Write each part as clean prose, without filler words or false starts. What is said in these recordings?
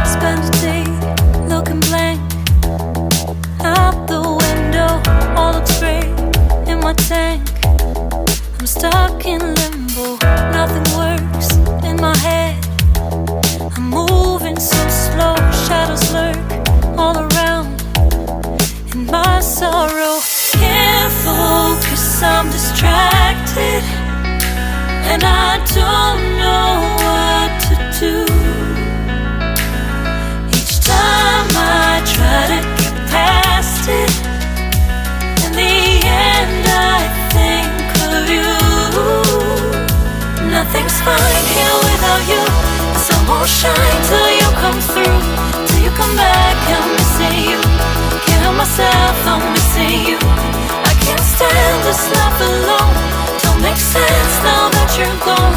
Spend a day looking blank out the window. All looks great in my tank. I'm stuck in limbo. Nothing works in my head. I'm moving so slow. Shadows lurk all around in my sorrow. Can't focus, I'm distracted, and I don't know what to do. Each time I try to get past it, in the end I think of you. Nothing's fine here without you. The sun won't shine till you come through. Till you come back, I'm missing you. Can't help myself, I'm missing you. I can't stand this life alone. Don't make sense now that you're gone.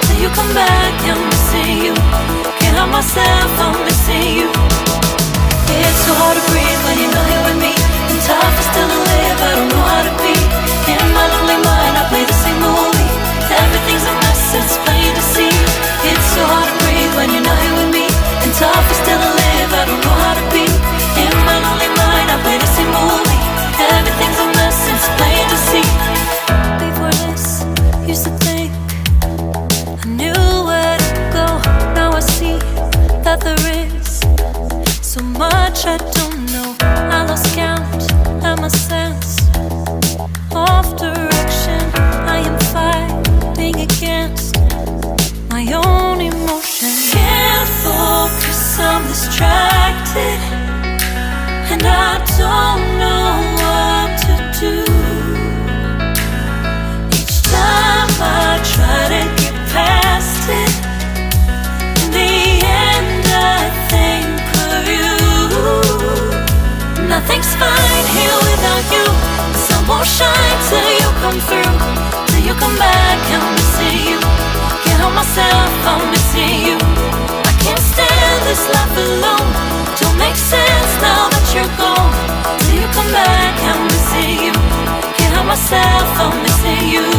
Till you come back, I'm missing you. Can't help myself, I'm missing you. It's so hard to breathe when you're not here with me. And tough is still to live, I don't know how to be. In my lonely mind, I play the same movie. Everything's a mess, it's plain to see. It's so hard to breathe when you're not here with me. And tough is still to live, I don't know how to be. In my lonely mind, I play the same movie. Everything's a mess, it's plain to see. Before this, used to think I knew where to go. Now I see that there is so much I don't know. I lost count at my sense of direction. I am fighting against my own emotion. Can't focus, I'm distracted, and I don't know what to do. Each time I try to get past it, in the end I think of you. Nothing's fine here without you. The sun won't shine till you come through. Till you come back, I'm missing you. Can't help myself, I'm missing you. I can't stand this life alone. Don't make sense now that you're gone. Till you come back, I'm missing you. Can't help myself, I'm missing you.